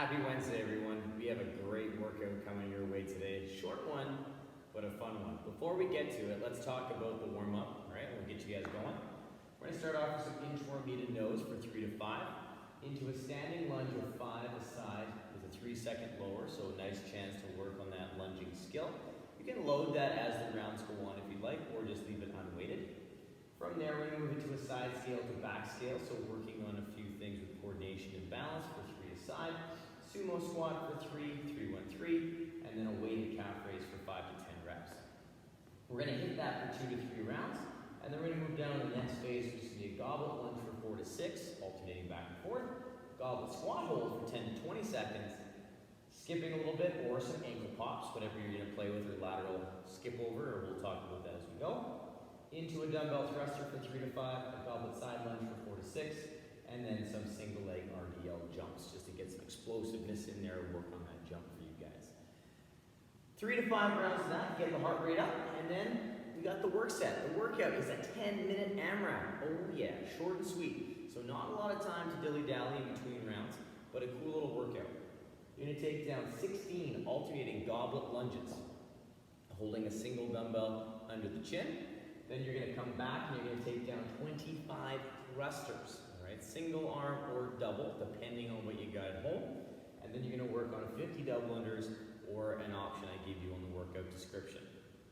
Happy Wednesday, everyone. We have a great workout coming your way today. Short one, but a fun one. Before we get to it, let's talk about the warm-up, all right? We'll get you guys going. We're gonna start off with some inchworm knee to nose for 3 to 5, into a standing lunge with 5 aside with a 3-second lower, so a nice chance to work on that lunging skill. You can load that as the rounds go on if you'd like, or just leave it unweighted. From there, we're gonna move into a side scale to back scale, so working on a few things with coordination and balance for 3 aside. Sumo Squat for 3, 3-1-3, and then a weighted calf raise for 5 to 10 reps. We're going to hit that for 2 to 3 rounds, and then we're going to move down to the next phase, which is the Goblet Lunge for 4 to 6, alternating back and forth. Goblet Squat Hold for 10 to 20 seconds, skipping a little bit, or some ankle pops, whatever you're going to play with, or lateral skip over, or we'll talk about that as we go. Into a dumbbell thruster for 3 to 5, a Goblet Side Lunge for 4 to 6, and then some single leg RDL jumps just to get some explosiveness in there and work on that jump for you guys. 3 to 5 rounds of that, get the heart rate up, and then we got the work set. The workout is a 10-minute AMRAP. Oh yeah, short and sweet. So not a lot of time to dilly-dally in between rounds, but a cool little workout. You're gonna take down 16 alternating goblet lunges, holding a single dumbbell under the chin. Then you're gonna come back and you're gonna take down 25 thrusters. Right, single arm or double, depending on what you got at home. And then you're gonna work on 50 double unders or an option I give you on the workout description.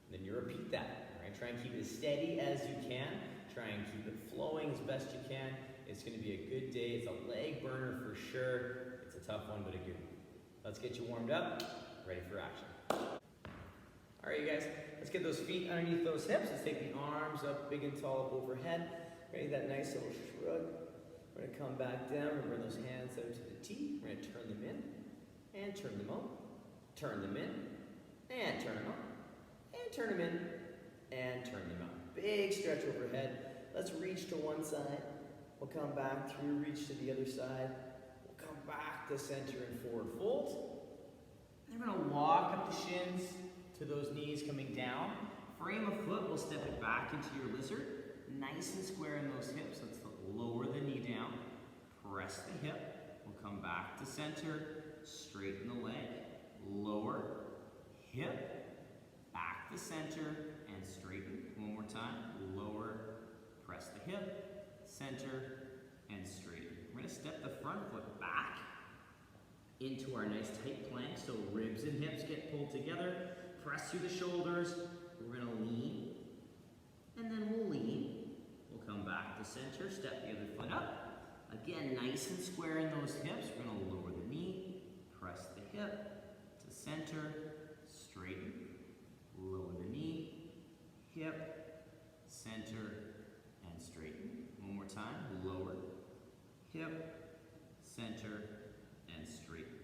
And then you repeat that, all right? Try and keep it as steady as you can. Try and keep it flowing as best you can. It's gonna be a good day. It's a leg burner for sure. It's a tough one, but a good one. Let's get you warmed up, ready for action. All right, you guys, let's get those feet underneath those hips. Let's take the arms up big and tall up overhead. Ready, that nice little shrug. We're going to come back down, we're going to bring those hands out to the T. We're going to turn them in, and turn them out. Turn them in, and turn them out. And turn them in, and turn them out. Big stretch overhead. Let's reach to one side. We'll come back through, reach to the other side. We'll come back to center and forward fold. And we're going to walk up the shins to those knees coming down. Frame of foot, we'll step it back into your lizard. Nice and square in those hips. Let's lower the knee down, press the hip, we'll come back to center, straighten the leg, lower, hip, back to center, and straighten. One more time, lower, press the hip, center, and straighten. We're going to step the front foot back into our nice tight plank, so ribs and hips get pulled together, press through the shoulders, we're going to lean, and then we'll lean. We'll come back to center, step the other foot up. Again, nice and square in those hips. We're going to lower the knee, press the hip to center, straighten, lower the knee, hip, center, and straighten. One more time, lower, hip, center, and straighten.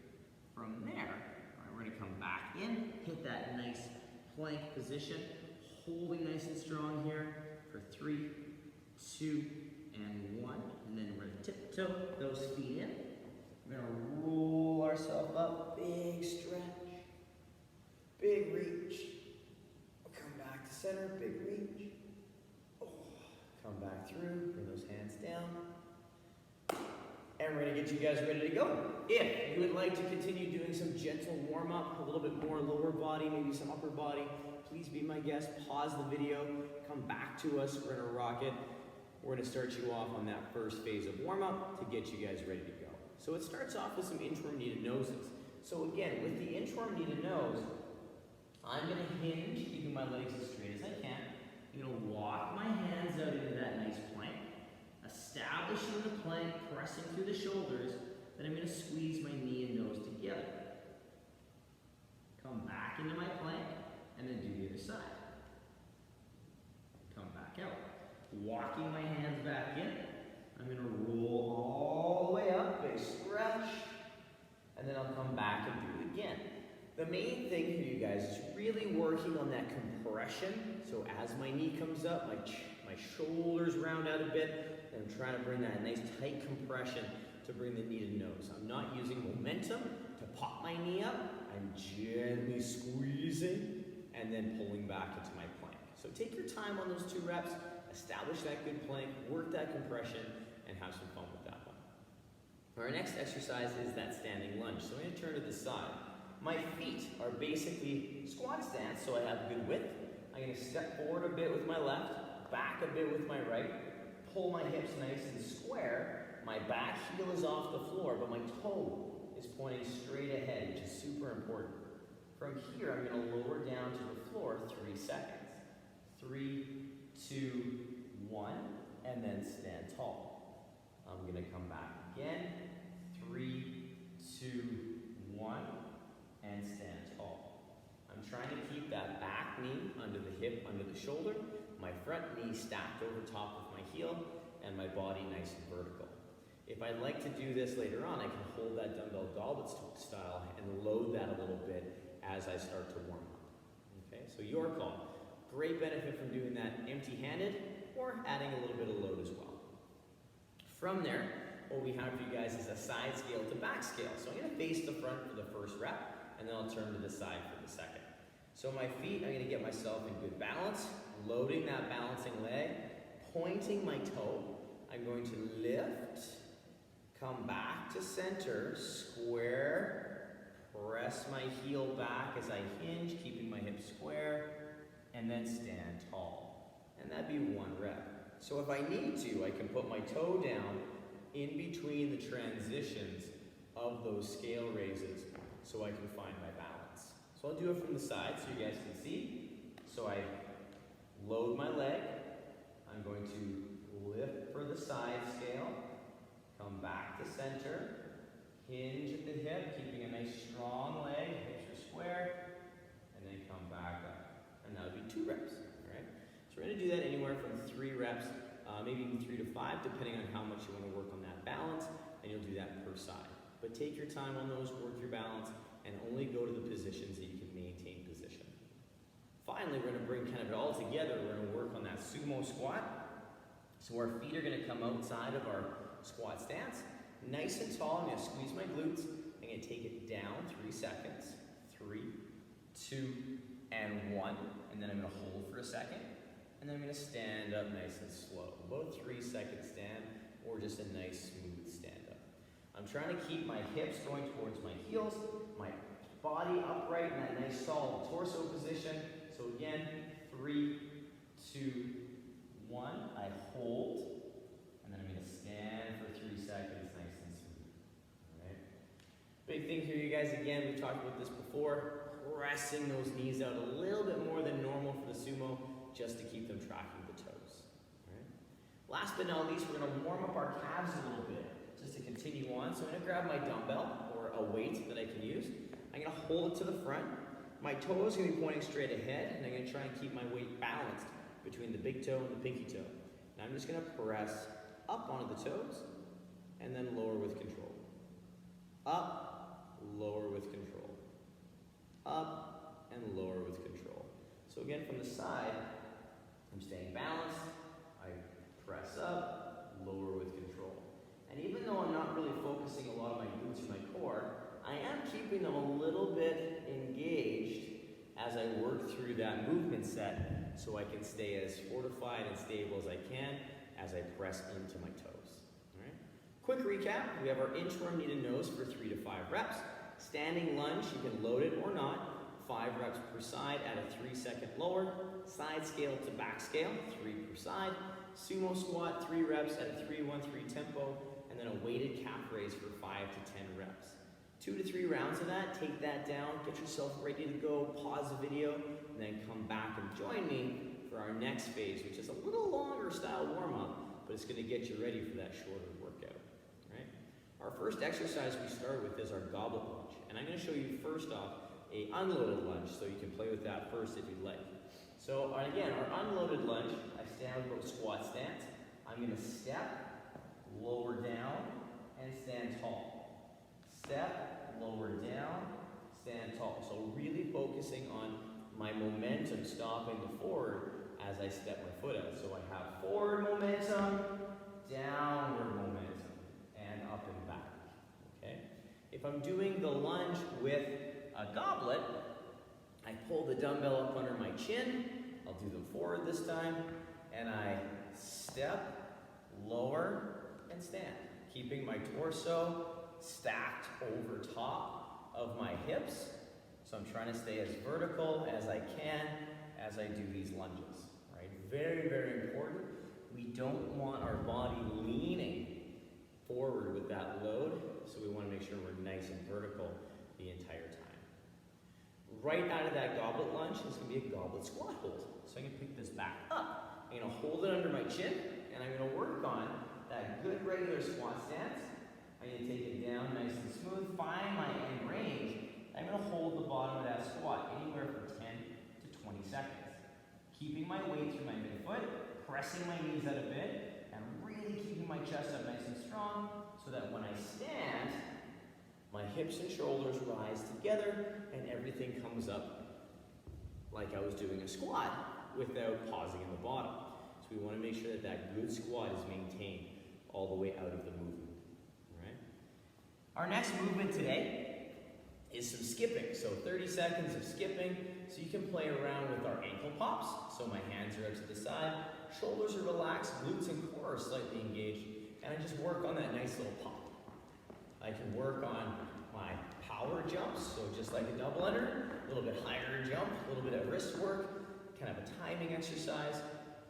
From there, all right, we're going to come back in, hit that nice plank position, holding nice and strong here for 3, 2, and 1, and then we're going to tiptoe those feet in. We're going to roll ourselves up, big stretch, big reach. We'll come back to center, big reach. Oh, come back through, bring those hands down. And we're going to get you guys ready to go. If you would like to continue doing some gentle warm-up, a little bit more lower body, maybe some upper body, please be my guest. Pause the video, come back to us, we're going to rock it. We're going to start you off on that first phase of warm-up to get you guys ready to go. So it starts off with some inchworm knee to noses. So again, with the inchworm knee to nose, I'm going to hinge, keeping my legs as straight as I can. I'm going to walk my hands out into that nice plank, establishing the plank, pressing through the shoulders, then I'm going to squeeze my knee and nose together. Come back into my plank, and then do the other side. Come back out. Walking my hands back in, I'm going to roll all the way up, big stretch, and then I'll come back and do it again. The main thing here, you guys, is really working on that compression. So as my knee comes up, my shoulders round out a bit, and I'm trying to bring that nice tight compression to bring the knee to nose. I'm not using momentum to pop my knee up. I'm gently squeezing and then pulling back into my plank. So take your time on those 2 reps. Establish that good plank, work that compression, and have some fun with that one. Our next exercise is that standing lunge. So we're the side. My feet are basically squat stance, so I have good width. I'm going to step forward a bit with my left, back a bit with my right, pull my hips nice and square. My back heel is off the floor, but my toe is pointing straight ahead, which is super important. From here, I'm going to lower down to the floor 3 seconds. 3, 2, 1, and then stand tall. I'm going to come back again. 3, 2, 1, and stand tall. I'm trying to keep that back knee under the hip, under the shoulder, my front knee stacked over top of my heel, and my body nice and vertical. If I'd like to do this later on, I can hold that dumbbell goblet style and load that a little bit as I start to warm up. Okay, so your call. Great benefit from doing that empty-handed or adding a little bit of load as well. From there, what we have for you guys is a side scale to back scale. So I'm going to face the front for the first rep, and then I'll turn to the side for the second. So my feet, I'm going to get myself in good balance, loading that balancing leg, pointing my toe. I'm going to lift, come back to center, square, press my heel back as I hinge, keeping my hips square, and then stand tall. And that'd be 1 rep. So if I need to, I can put my toe down in between the transitions of those scale raises so I can find my balance. So I'll do it from the side so you guys can see. So I load my leg. I'm going to lift for the side scale, come back to center, hinge at the hip, keeping a nice strong leg, hips are square, and then come back up. And that would be 2 reps, all right? So we're gonna do that anywhere from 3 reps, maybe even 3 to 5, depending on how much you wanna work on that balance, and you'll do that per side. But take your time on those, work your balance, and only go to the positions that you can maintain position. Finally, we're gonna bring kind of it all together. We're gonna work on that sumo squat. So our feet are gonna come outside of our squat stance. Nice and tall, I'm gonna squeeze my glutes. I'm gonna take it down 3 seconds. 3, 2, and 1. And then I'm gonna hold for a second. And then I'm gonna stand up nice and slow. About 3 second stand, or just a nice smooth stand up. I'm trying to keep my hips going towards my heels, my body upright in that nice solid torso position. So again, 3, 2, 1, I hold, and then I'm gonna stand for 3 seconds, nice and smooth, all right? Big thing here, you guys, again, we've talked about this before, pressing those knees out a little bit more than normal for the sumo, just to keep them tracking the toes, all right? Last but not least, we're gonna warm up our calves a little bit, just to continue on. So I'm gonna grab my dumbbell, or a weight that I can use. I'm gonna hold it to the front. My toe is gonna be pointing straight ahead, and I'm gonna try and keep my weight balanced between the big toe and the pinky toe. And I'm just gonna press up onto the toes, and then lower with control. Up, lower with control. Up, and lower with control. So again, from the side, I'm staying balanced. I press up, lower with control. And even though I'm not really focusing a lot on my glutes or my core, I am keeping them a little bit engaged as I work through that movement set so I can stay as fortified and stable as I can as I press into my toes. All right? Quick recap, we have our inchworm knee to nose for 3 to 5 reps. Standing lunge, you can load it or not, 5 reps per side at a 3 second lower. Side scale to back scale, 3 per side. Sumo squat, 3 reps at a 3-1-3 tempo, and then a weighted calf raise for 5 to 10 reps. 2 to 3 rounds of that, take that down, get yourself ready to go, pause the video, and then come back and join me for our next phase, which is a little longer style warm-up, but it's gonna get you ready for that shorter workout, right? Our first exercise we start with is our goblet lunge, and I'm gonna show you first off a unloaded lunge, so you can play with that first if you'd like. So again, our unloaded lunge, I stand with a squat stance. I'm gonna step, lower down, and stand tall. Step, lower down, stand tall. So really focusing on my momentum, stopping the forward as I step my foot out. So I have forward momentum, downward momentum, and up and back, okay? If I'm doing the lunge with a goblet, I pull the dumbbell up under my chin. I'll do them forward this time, and I step, lower, and stand, keeping my torso stacked over top of my hips. So I'm trying to stay as vertical as I can as I do these lunges, right? Very, very important. We don't want our body leaning forward with that load, so we want to make sure we're nice and vertical the entire time. Right out of that goblet lunge is going to be a goblet squat hold. So I'm going to pick this back up. I'm going to hold it under my chin, and I'm going to work on that good regular squat stance. I'm going to take it down nice and smooth, find my end range. I'm going to hold the bottom of that squat anywhere from 10 to 20 seconds. Keeping my weight through my midfoot, pressing my knees out a bit, and really keeping my chest up nice and strong so that when I stand, my hips and shoulders rise together and everything comes up like I was doing a squat without pausing in the bottom. So we want to make sure that that good squat is maintained all the way out of the movement. All right? Our next movement today is some skipping. So 30 seconds of skipping. So you can play around with our ankle pops. So my hands are out to the side, shoulders are relaxed, glutes and core are slightly engaged, and I just work on that nice little pop. I can work on my power jumps, so just like a double under, a little bit higher jump, a little bit of wrist work, kind of a timing exercise,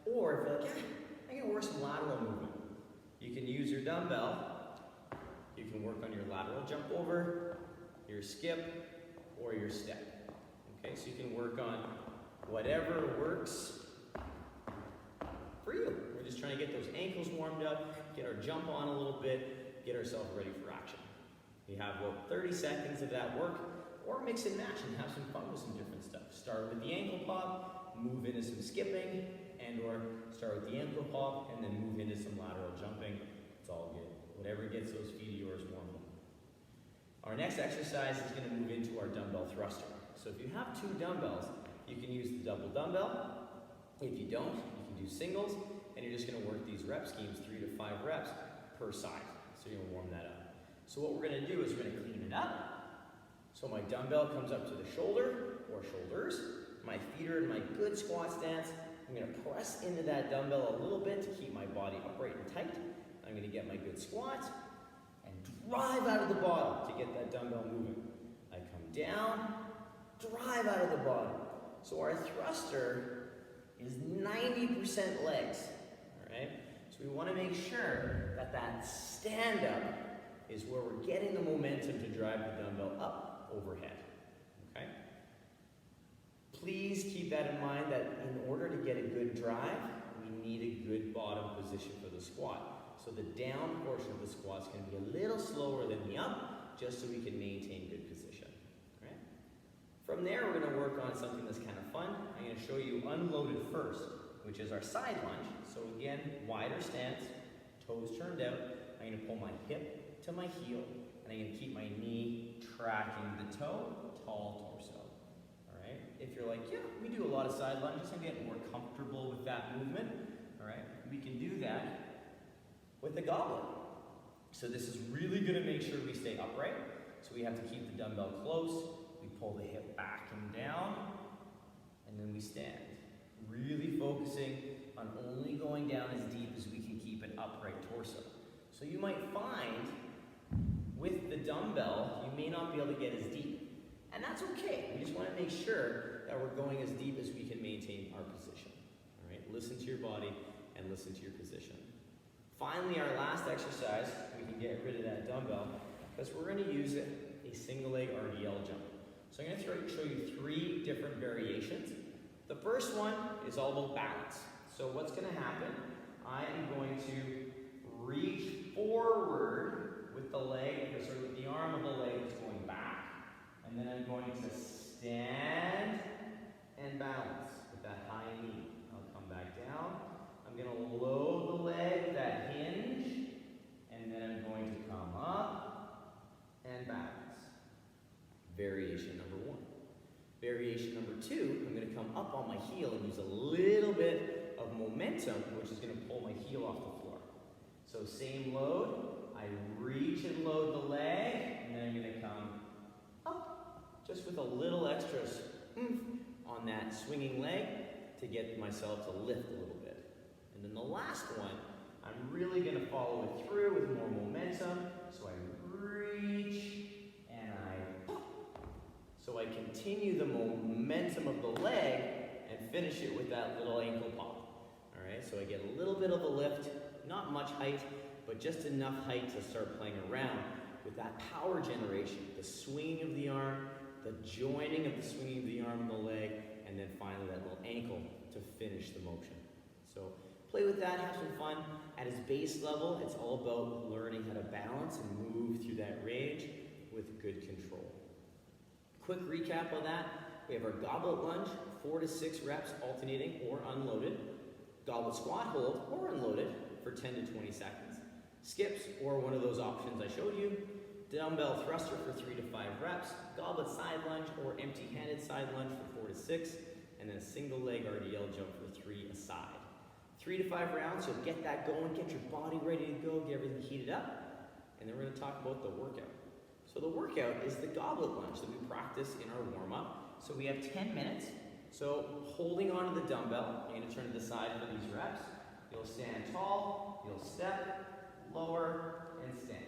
or if you're like, yeah, I'm gonna work some lateral movement. You can use your dumbbell, you can work on your lateral jump over, your skip, or your step. Okay, so you can work on whatever works for you. We're just trying to get those ankles warmed up, get our jump on a little bit, get ourselves ready for action. We have about 30 seconds of that work, or mix and match and have some fun with some different stuff. Start with the ankle pop, move into some skipping, and or start with the ankle pop, and then move into some lateral jumping. It's all good. Whatever gets those feet of yours warmed up. Our next exercise is going to move into our dumbbell thruster. So if you have two dumbbells, you can use the double dumbbell. If you don't, you can do singles, and you're just going to work these rep schemes, 3 to 5 reps per side. So you're going to warm that up. So what we're going to do is we're going to clean it up. So my dumbbell comes up to the shoulder or shoulders. My feet are in my good squat stance. I'm going to press into that dumbbell a little bit to keep my body upright and tight. I'm going to get my good squat and drive out of the bottom to get that dumbbell moving. I come down, drive out of the bottom. So our thruster is 90% legs, all right? So we want to make sure that that stand up is where we're getting the momentum to drive the dumbbell up overhead, okay? Please keep that in mind that in order to get a good drive, we need a good bottom position for the squat. So the down portion of the squat is going to be a little slower than the up, just so we can maintain good position. Right? From there, we're going to work on something that's kind of fun. I'm going to show you unloaded first, which is our side lunge. So again, wider stance, toes turned out. I'm going to pull my hip to my heel, and I'm going to keep my knee tracking the toe, tall torso. All right? If you're like, yeah, we do a lot of side lunges, I'm getting more comfortable with that movement. All right? We can do that with the goblet. So this is really going to make sure we stay upright. So we have to keep the dumbbell close. We pull the hip back and down, and then we stand. Really focusing on only going down as deep as we can keep an upright torso. So you might find with the dumbbell, you may not be able to get as deep. And that's okay. We just want to make sure that we're going as deep as we can maintain our position. All right? Listen to your body and listen to your position. Finally, our last exercise, we can get rid of that dumbbell because we're going to use a single leg RDL jump. So I'm going to show you 3 different variations. The first one is all about balance. So what's going to happen, I am going to reach forward with the leg, or sorry, with the arm of the leg that's going back. And then I'm going to stand and balance with that high knee. I'll come back down. I'm going to load the leg, that hinge, and then I'm going to come up and balance. Variation number 1. Variation number 2, I'm going to come up on my heel and use a little bit of momentum, which is going to pull my heel off the floor. So same load, I reach and load the leg, and then I'm going to come up, just with a little extra oomph on that swinging leg to get myself to lift a little bit. And then the last one, I'm really going to follow it through with more momentum. So I reach and I pop, So I continue the momentum of the leg and finish it with that little ankle pop. All right, so I get a little bit of a lift, not much height, but just enough height to start playing around with that power generation, the swinging of the arm, the joining of the swinging of the arm and the leg, and then finally that little ankle to finish the motion. So play with that, have some fun. At its base level, it's all about learning how to balance and move through that range with good control. Quick recap of that. We have our Goblet Lunge, 4 to 6 reps alternating or unloaded. Goblet Squat Hold or unloaded for 10 to 20 seconds. Skips or one of those options I showed you. Dumbbell thruster for 3 to 5 reps. Goblet Side Lunge or empty-handed side lunge for 4 to 6. And then a single leg RDL jump for 3 aside. 3 to 5 rounds, so get that going, get your body ready to go, get everything heated up. And then we're going to talk about the workout. So the workout is the Goblet Lunge that we practice in our warm-up. So we have 10 minutes. So holding onto the dumbbell, you're going to turn to the side for these reps. You'll stand tall, you'll step, lower, and stand.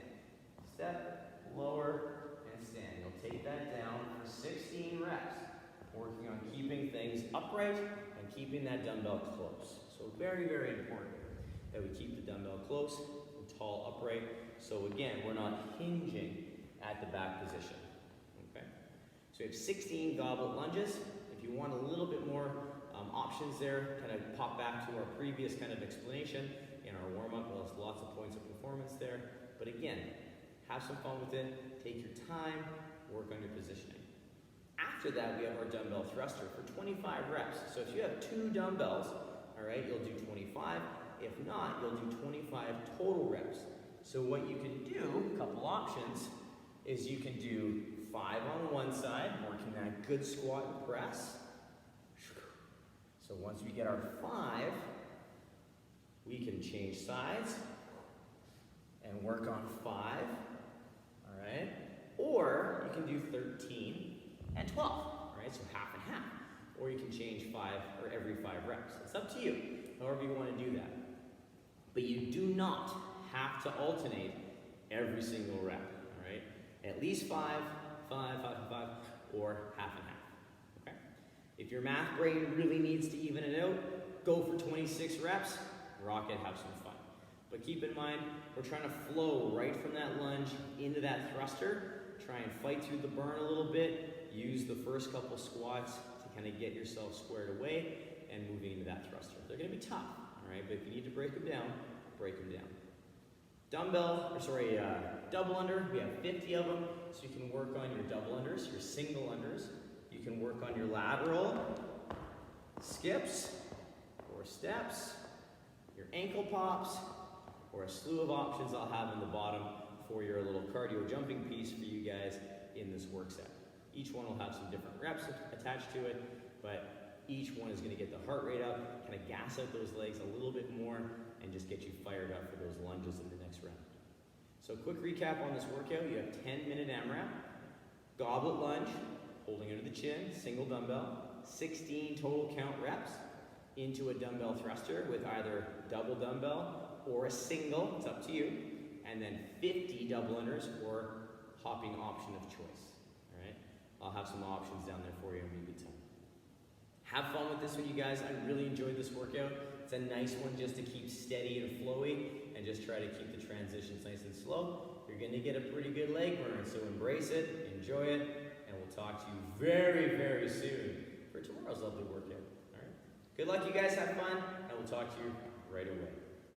Step, lower, and stand. You'll take that down for 16 reps, working on keeping things upright and keeping that dumbbell close. So very, very important that we keep the dumbbell close and tall, upright. So again, we're not hinging at the back position. Okay? So we have 16 goblet lunges. If you want a little bit more options there, kind of pop back to our previous kind of explanation in our warm-up. There's lots of points of performance there. But again, have some fun with it. Take your time. Work on your positioning. After that, we have our dumbbell thruster for 25 reps. So if you have 2 dumbbells, all right, you'll do 25. If not, you'll do 25 total reps. So what you can do, a couple options, is you can do 5 on one side, working that good squat and press. So once we get our 5, we can change sides and work on 5, all right? Or you can do 13 and 12, all right? So half and half. Or you can change 5 or every 5 reps. It's up to you, however you want to do that. But you do not have to alternate every single rep, all right? At least 5, 5, 5, 5, or half and half, okay? If your math brain really needs to even it out, go for 26 reps, rock it, have some fun. But keep in mind, we're trying to flow right from that lunge into that thruster, try and fight through the burn a little bit, use the first couple squats to kind of get yourself squared away and moving into that thruster. They're gonna be tough, all right? But if you need to break them down, break them down. Double under, we have 50 of them, so you can work on your double unders, your single unders. You can work on your lateral, skips, or steps, your ankle pops, or a slew of options I'll have in the bottom for your little cardio jumping piece for you guys in this work set. Each one will have some different reps attached to it, but each one is going to get the heart rate up, kind of gas out those legs a little bit more, and just get you fired up for those lunges in the next round. So quick recap on this workout, you have 10-minute AMRAP, goblet lunge, holding under the chin, single dumbbell, 16 total count reps into a dumbbell thruster with either double dumbbell or a single, it's up to you, and then 50 double unders or hopping option of choice, all right? I'll have some options down there for you in maybe 10. Have fun with this one, you guys. I really enjoyed this workout. It's a nice one just to keep steady and flowy and just try to keep the transitions nice and slow. You're going to get a pretty good leg burn, so embrace it, enjoy it, and we'll talk to you very, very soon for tomorrow's lovely workout. All right? Good luck, you guys. Have fun, and we'll talk to you right away.